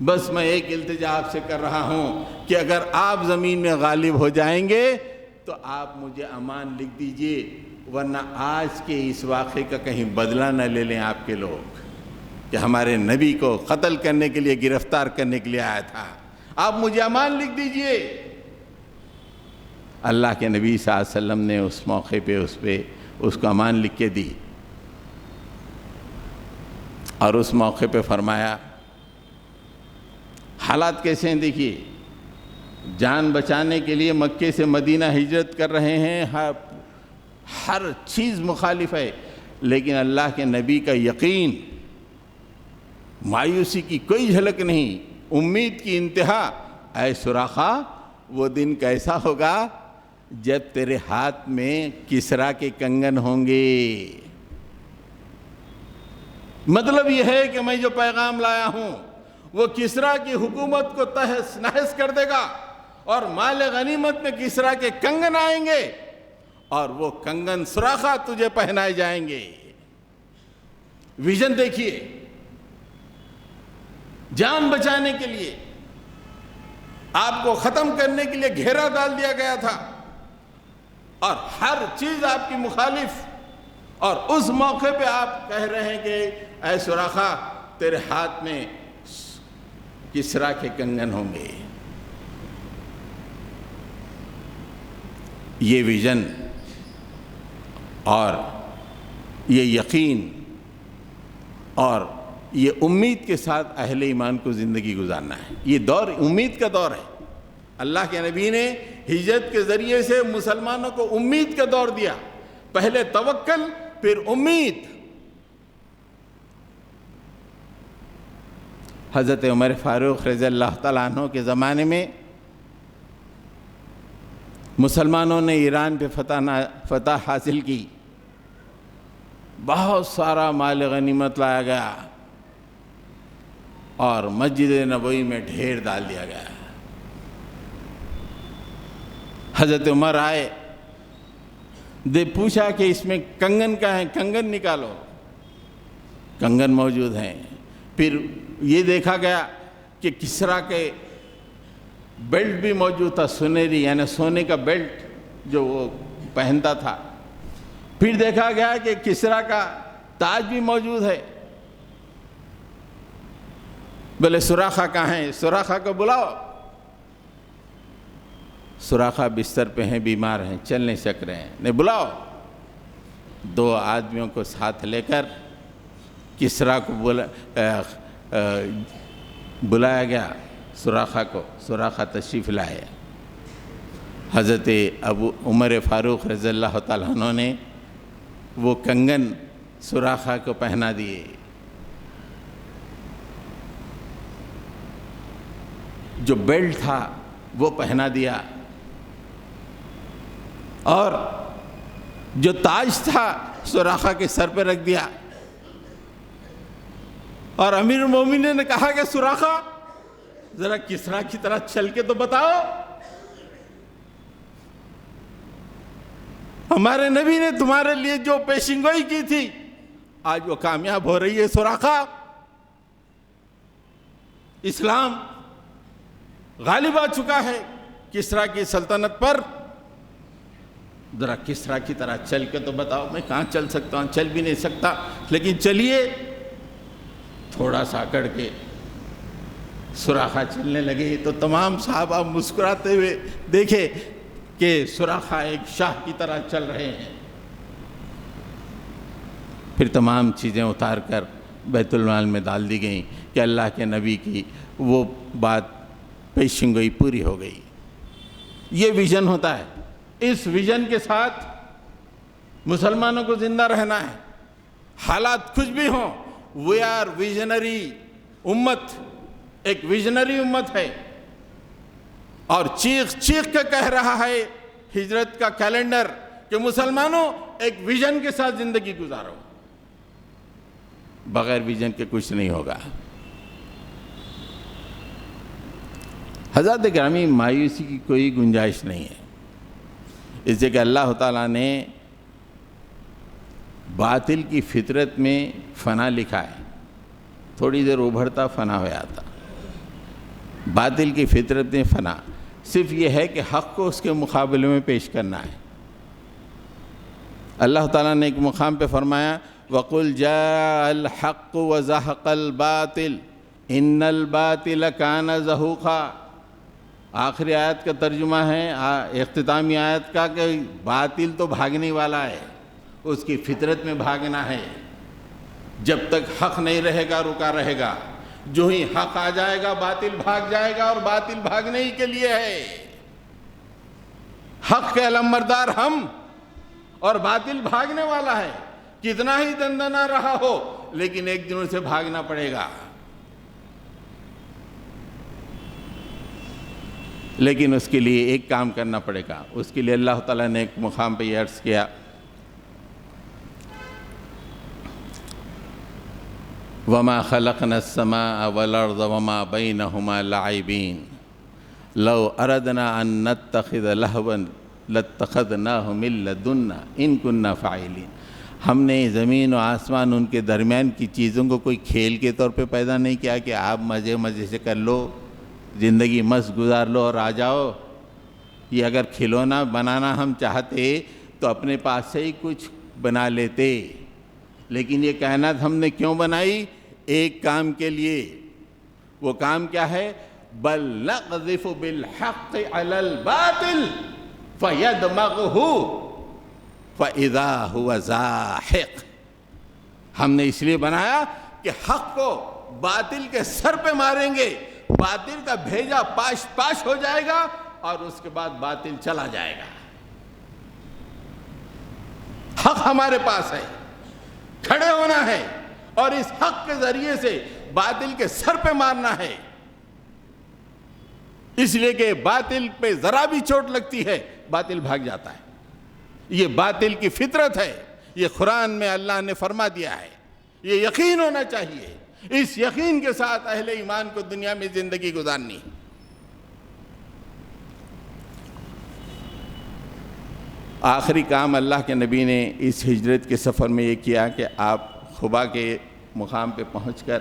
بس میں ایک التجا آپ سے کر رہا ہوں کہ اگر آپ زمین میں غالب ہو جائیں گے تو آپ مجھے امان لکھ دیجئے، ورنہ آج کے اس واقعے کا کہیں بدلہ نہ لے لیں آپ کے لوگ کہ ہمارے نبی کو قتل کرنے کے لیے، گرفتار کرنے کے لیے آیا تھا، آپ مجھے امان لکھ دیجئے۔ اللہ کے نبی صلی اللہ علیہ وسلم نے اس موقع پہ اس کو امان لکھ کے دی، اور اس موقع پہ فرمایا حالات کیسے ہیں دیکھیے، جان بچانے کے لیے مکے سے مدینہ ہجرت کر رہے ہیں، ہر چیز مخالف ہے، لیکن اللہ کے نبی کا یقین، مایوسی کی کوئی جھلک نہیں، امید کی انتہا۔ اے سراخا، وہ دن کیسا ہوگا جب تیرے ہاتھ میں کسریٰ کے کنگن ہوں گے۔ مطلب یہ ہے کہ میں جو پیغام لایا ہوں وہ کسریٰ کی حکومت کو تہس نہس کر دے گا، اور مال غنیمت میں کسریٰ کے کنگن آئیں گے، اور وہ کنگن سراخا تجھے پہنائے جائیں گے۔ ویژن دیکھیے، جان بچانے کے لیے، آپ کو ختم کرنے کے لیے گھیرا ڈال دیا گیا تھا، اور ہر چیز آپ کی مخالف، اور اس موقع پہ آپ کہہ رہے ہیں کہ اے سراخا، تیرے ہاتھ میں کسریٰ کے کنگن ہوں گے۔ یہ ویژن اور یہ یقین اور یہ امید کے ساتھ اہل ایمان کو زندگی گزارنا ہے۔ یہ دور امید کا دور ہے۔ اللہ کے نبی نے ہجرت کے ذریعے سے مسلمانوں کو امید کا دور دیا، پہلے توکل پھر امید۔ حضرت عمر فاروق رضی اللہ تعالیٰ عنہ کے زمانے میں مسلمانوں نے ایران پہ فتح حاصل کی، بہت سارا مال غنیمت لایا گیا، اور مسجد نبوی میں ڈھیر ڈال دیا گیا۔ حضرت عمر آئے، پوچھا کہ اس میں کنگن کہاں ہیں، کنگن نکالو، کنگن موجود ہیں۔ پھر یہ دیکھا گیا کہ کسریٰ کے بیلٹ بھی موجود تھا، سنہری، یعنی سونے کا بیلٹ جو وہ پہنتا تھا۔ پھر دیکھا گیا کہ کسریٰ کا تاج بھی موجود ہے۔ بولے سراخا کہاں ہیں؟ سراخا کو بلاؤ۔ سراخا بستر پہ ہیں، بیمار ہیں، چل نہیں سک رہے ہیں، نہیں بلاؤ۔ 2 آدمیوں کو ساتھ لے کر کسریٰ کو بلایا گیا، سراخا کو۔ سراخا تشریف لائے۔ حضرت عمر فاروق رضی اللہ تعالیٰ عنہ نے وہ کنگن سراخا کو پہنا دیے۔ جو بیلٹ تھا وہ پہنا دیا، اور جو تاج تھا سراخا کے سر پہ رکھ دیا۔ اور امیر المومنین نے کہا کہ سراخا، ذرا کسریٰ کی طرح چل کے تو بتاؤ، ہمارے نبی نے تمہارے لیے جو پیشن گوئی کی تھی آج وہ کامیاب ہو رہی ہے۔ سراخا، اسلام غالب آ چکا ہے کسریٰ کی سلطنت پر، ذرا کسریٰ کی طرح چل کے تو بتاؤ۔ میں کہاں چل سکتا ہوں، چل بھی نہیں سکتا، لیکن چلیے۔ تھوڑا سا اکڑ کے سراخا چلنے لگے تو تمام صحابہ مسکراتے ہوئے دیکھے کہ سراخا ایک شاہ کی طرح چل رہے ہیں۔ پھر تمام چیزیں اتار کر بیت المال میں ڈال دی گئیں کہ اللہ کے نبی کی وہ بات پیشن گوئی پوری ہو گئی۔ یہ ویژن ہوتا ہے۔ اس ویژن کے ساتھ مسلمانوں کو زندہ رہنا ہے، حالات کچھ بھی ہوں۔ وی آر ویژنری امت، ایک ویژنری امت ہے، اور چیخ چیخ کے کہہ رہا ہے ہجرت کا کیلنڈر کہ مسلمانوں ایک ویژن کے ساتھ زندگی گزارو۔ بغیر ویژن کے کچھ نہیں ہوگا۔ حضرات گرامی، مایوسی کی کوئی گنجائش نہیں ہے، اس لیے کہ اللہ تعالیٰ نے باطل کی فطرت میں فنا لکھا ہے، تھوڑی دیر ابھرتا فنا ہو جاتا۔ باطل کی فطرت میں فنا صرف یہ ہے کہ حق کو اس کے مقابلے میں پیش کرنا ہے۔ اللہ تعالیٰ نے ایک مقام پہ فرمایا وَقُلْ جَاءَ الْحَقُّ وَزَهَقَ الْبَاطِلُ إِنَّ الْبَاطِلَ كَانَ زَهُوقًا۔ آخری آیت کا ترجمہ ہے اختتامی آیت کا کہ باطل تو بھاگنے والا ہے، اس کی فطرت میں بھاگنا ہے۔ جب تک حق نہیں رہے گا رکا رہے گا، جو ہی حق آ جائے گا باطل بھاگ جائے گا، اور باطل بھاگنے ہی کے لیے ہے۔ حق کے علمبردار ہم، اور باطل بھاگنے والا ہے، کتنا ہی دندنا رہا ہو لیکن ایک دن اسے بھاگنا پڑے گا۔ لیکن اس کے لیے ایک کام کرنا پڑے گا، اس کے لیے اللہ تعالیٰ نے ایک مقام پہ یہ عرض کیا، وَمَا خَلَقْنَا السَّمَاءَ وَالْأَرْضَ وَمَا بَيْنَهُمَا لَاعِبِينَ لَوْ أَرَدْنَا أَن نَتَّخِذَ لَهْوًا لَاتَّخَذْنَاهُ مِن لَّدُنَّا إِن كُنَّا فَاعِلِينَ۔ ہم نے زمین و آسمان ان کے درمیان کی چیزوں کو کوئی کھیل کے طور پہ پیدا نہیں کیا کہ آپ مزے سے کر لو، زندگی مست گزار لو اور آ جاؤ۔ یہ اگر کھلونا بنانا ہم چاہتے تو اپنے پاس سے ہی کچھ بنا لیتے، لیکن یہ کائنات ہم نے کیوں بنائی؟ ایک کام کے لیے۔ وہ کام کیا ہے؟ بل نقذف بالحق علی الباطل فیدمغہ فاذا ہوا زاہق۔ ہم نے اس لیے بنایا کہ حق کو باطل کے سر پہ ماریں گے، باطل کا بھیجا پاش پاش ہو جائے گا اور اس کے بعد باطل چلا جائے گا۔ حق ہمارے پاس ہے، کھڑے ہونا ہے اور اس حق کے ذریعے سے باطل کے سر پہ مارنا ہے۔ اس لیے کہ باطل پہ ذرا بھی چوٹ لگتی ہے باطل بھاگ جاتا ہے۔ یہ باطل کی فطرت ہے، یہ قرآن میں اللہ نے فرما دیا ہے، یہ یقین ہونا چاہیے۔ اس یقین کے ساتھ اہل ایمان کو دنیا میں زندگی گزارنی۔ آخری کام اللہ کے نبی نے اس ہجرت کے سفر میں یہ کیا کہ آپ خبا کے مقام پہ پہنچ کر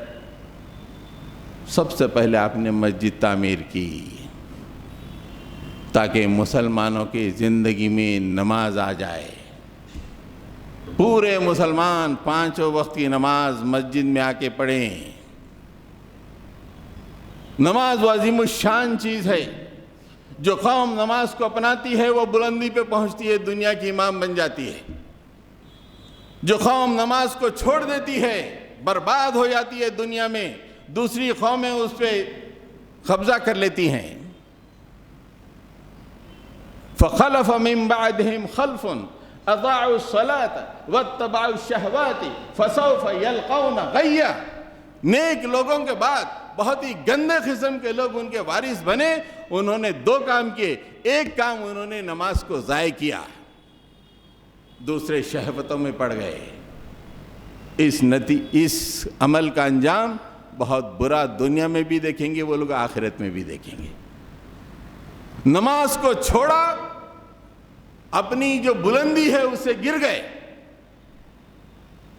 سب سے پہلے آپ نے مسجد تعمیر کی تاکہ مسلمانوں کی زندگی میں نماز آ جائے۔ پورے مسلمان 5 وقت کی نماز مسجد میں آ کے پڑھیں۔ نماز وہ عظیم الشان چیز ہے، جو قوم نماز کو اپناتی ہے وہ بلندی پہ پہنچتی ہے، دنیا کی امام بن جاتی ہے۔ جو قوم نماز کو چھوڑ دیتی ہے برباد ہو جاتی ہے، دنیا میں دوسری قومیں اس پہ قبضہ کر لیتی ہیں۔ فخلف من بعدهم خلف اضاعوا الصلاة واتبعوا الشہوات فسوف يلقون غیا۔ نیک لوگوں کے بعد بہت ہی گندے قسم کے لوگ ان کے وارث بنے۔ انہوں نے 2 کام کیے، ایک کام انہوں نے نماز کو ضائع کیا، دوسرے شہوتوں میں پڑ گئے۔ اس عمل کا انجام بہت برا دنیا میں بھی دیکھیں گے وہ لوگ، آخرت میں بھی دیکھیں گے۔ نماز کو چھوڑا، اپنی جو بلندی ہے اس سے گر گئے۔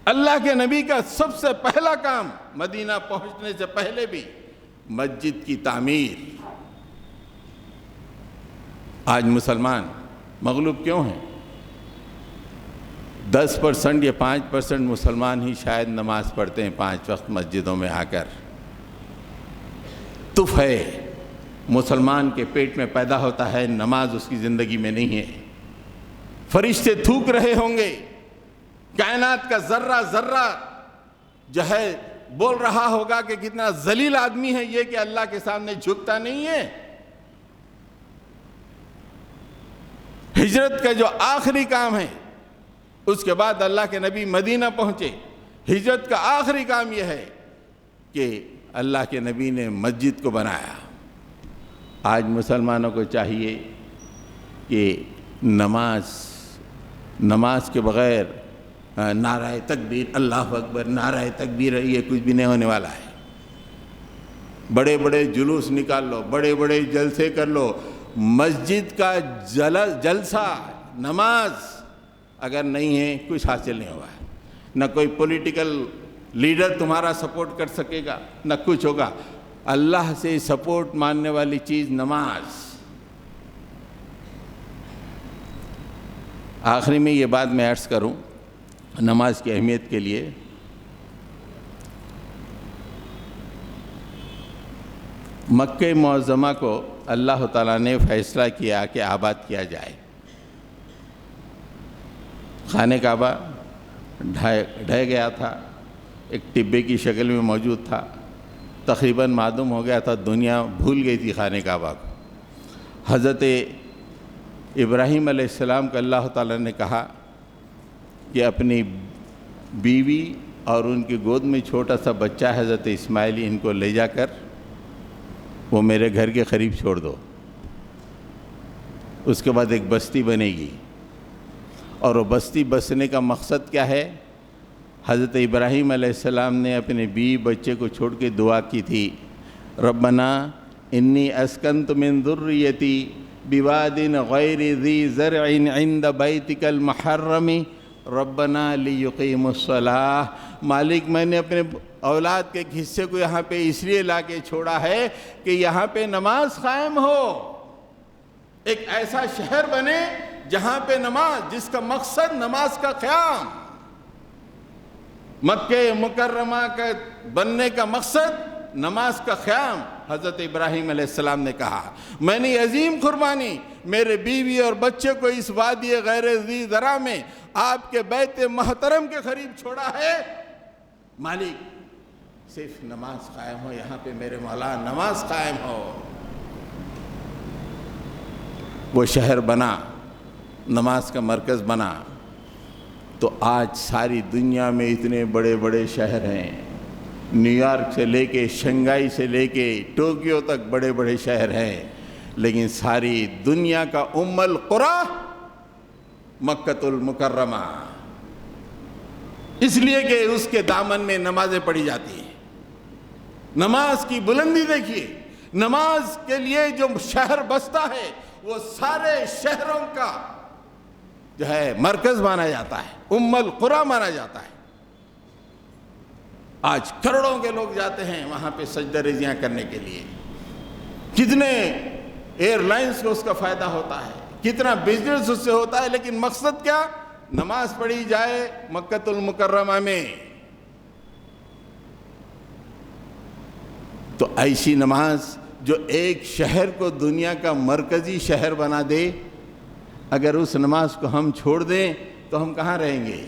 اللہ کے نبی کا سب سے پہلا کام مدینہ پہنچنے سے پہلے بھی مسجد کی تعمیر۔ آج مسلمان مغلوب کیوں ہیں؟ 10% یا 5% مسلمان ہی شاید نماز پڑھتے ہیں 5 وقت مسجدوں میں آ کر۔ تف ہے، مسلمان کے پیٹ میں پیدا ہوتا ہے، نماز اس کی زندگی میں نہیں ہے۔ فرشتے تھوک رہے ہوں گے، کائنات کا ذرہ ذرہ جو ہے بول رہا ہوگا کہ کتنا ذلیل آدمی ہے یہ کہ اللہ کے سامنے جھکتا نہیں ہے۔ ہجرت کا جو آخری کام ہے، اس کے بعد اللہ کے نبی مدینہ پہنچے۔ ہجرت کا آخری کام یہ ہے کہ اللہ کے نبی نے مسجد کو بنایا۔ آج مسلمانوں کو چاہیے کہ نماز کے بغیر نعرہ تکبیر، اللہ اکبر، نعرہ تکبیر، یہ کچھ بھی نہیں ہونے والا ہے۔ بڑے بڑے جلوس نکال لو، بڑے بڑے جلسے کر لو، مسجد کا جلسہ نماز اگر نہیں ہے کچھ حاصل نہیں ہوا ہے۔ نہ کوئی پولیٹیکل لیڈر تمہارا سپورٹ کر سکے گا، نہ کچھ ہوگا۔ اللہ سے سپورٹ ماننے والی چیز نماز۔ آخری میں یہ بات میں عرض کروں نماز کی اہمیت کے لیے۔ مکہ معظمہ کو اللہ تعالیٰ نے فیصلہ کیا کہ آباد کیا جائے۔ خانہ کعبہ ڈھہ گیا تھا، ایک ٹبے کی شکل میں موجود تھا، تقریباً معدوم ہو گیا تھا، دنیا بھول گئی تھی خانہ کعبہ کو۔ حضرت ابراہیم علیہ السلام کو اللہ تعالیٰ نے کہا کہ اپنی بیوی اور ان کی گود میں چھوٹا سا بچہ حضرت اسماعیل، ان کو لے جا کر وہ میرے گھر کے قریب چھوڑ دو، اس کے بعد ایک بستی بنے گی، اور وہ بستی بسنے کا مقصد کیا ہے؟ حضرت ابراہیم علیہ السلام نے اپنے بیوی بچے کو چھوڑ کے دعا کی تھی، ربنا انی اسکنت من ذریتی بواد غیر ذی زرع عند بیتک المحرم ربنا لیقیموا الصلاۃ۔ مالک، میں نے اپنے اولاد کے ایک حصے کو یہاں پہ اس لیے لا کے چھوڑا ہے کہ یہاں پہ نماز قائم ہو، ایک ایسا شہر بنے جہاں پہ نماز، جس کا مقصد نماز کا قیام۔ مکہ مکرمہ کا بننے کا مقصد نماز کا قیام۔ حضرت ابراہیم علیہ السلام نے کہا، میں نے عظیم قربانی میرے بیوی اور بچے کو اس وادی غیر ذی زرع میں آپ کے بیت محترم کے قریب چھوڑا ہے، مالک صرف نماز قائم ہو یہاں پہ، میرے مولا نماز قائم ہو۔ وہ شہر بنا، نماز کا مرکز بنا۔ تو آج ساری دنیا میں اتنے بڑے بڑے شہر ہیں، نیو یارک سے لے کے شنگھائی سے لے کے ٹوکیو تک بڑے بڑے شہر ہیں، لیکن ساری دنیا کا ام القریٰ مکۃ المکرمہ، اس لیے کہ اس کے دامن میں نمازیں پڑھی جاتی ہیں۔ نماز کی بلندی دیکھیے، نماز کے لیے جو شہر بستا ہے وہ سارے شہروں کا جو ہے مرکز مانا جاتا ہے، ام القریٰ مانا جاتا ہے۔ آج کروڑوں کے لوگ جاتے ہیں وہاں پہ سجدہ ریزیاں کرنے کے لیے، کتنے ایئر لائنز کو اس کا فائدہ ہوتا ہے، کتنا بزنس اس سے ہوتا ہے، لیکن مقصد کیا؟ نماز پڑھی جائے مکۃ المکرمہ میں۔ تو ایسی نماز جو ایک شہر کو دنیا کا مرکزی شہر بنا دے، اگر اس نماز کو ہم چھوڑ دیں تو ہم کہاں رہیں گے؟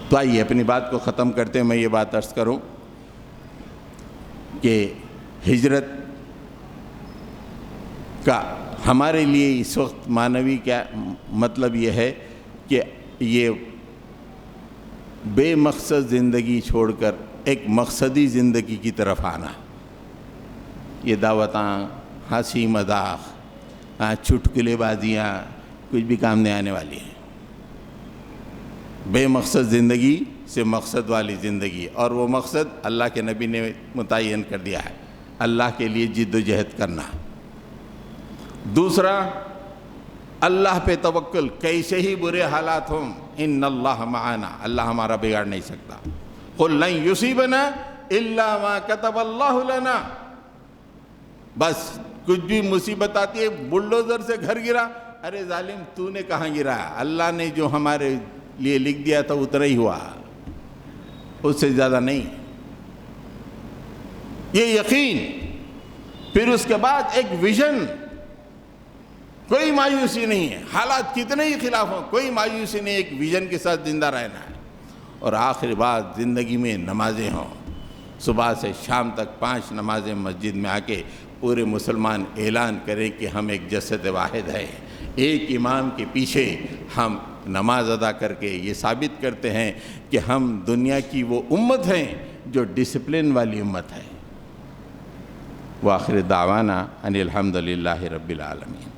تو آئیے اپنی بات کو ختم کرتے ہیں، میں یہ بات عرض کروں کہ ہجرت کا ہمارے لیے اس وقت معنوی کیا مطلب یہ ہے کہ یہ بے مقصد زندگی چھوڑ کر ایک مقصدی زندگی کی طرف آنا۔ یہ دعوتاں، ہنسی مذاق، چٹکلے بازیاں کچھ بھی کام نہیں آنے والی ہیں۔ بے مقصد زندگی سے مقصد والی زندگی، اور وہ مقصد اللہ کے نبی نے متعین کر دیا ہے، اللہ کے لیے جد و جہد کرنا۔ دوسرا، اللہ پہ توکل، کیسے ہی برے حالات ہوں، ان اللہ معنا، اللہ ہمارا بگاڑ نہیں سکتا۔ قل لن یصیبنا الا ما کتب اللہ لنا۔ بس کچھ بھی مصیبت آتی ہے، بلڈوزر سے گھر گرا، ارے ظالم تو نے کہاں گرا؟ اللہ نے جو ہمارے لیے لکھ دیا تھا اتنا ہی ہوا، اس سے زیادہ نہیں۔ یہ یقین، پھر اس کے بعد ایک ویژن، کوئی مایوسی نہیں ہے، حالات کتنے ہی خلاف ہوں کوئی مایوسی نہیں، ایک ویژن کے ساتھ زندہ رہنا ہے۔ اور آخری بات، زندگی میں نمازیں ہوں، صبح سے شام تک 5 نمازیں مسجد میں آ کے پورے مسلمان اعلان کریں کہ ہم ایک جسد واحد ہیں، ایک امام کے پیچھے ہم نماز ادا کر کے یہ ثابت کرتے ہیں کہ ہم دنیا کی وہ امت ہیں جو ڈسپلن والی امت ہے۔ وآخر دعوانا ان الحمد للہ رب العالمین۔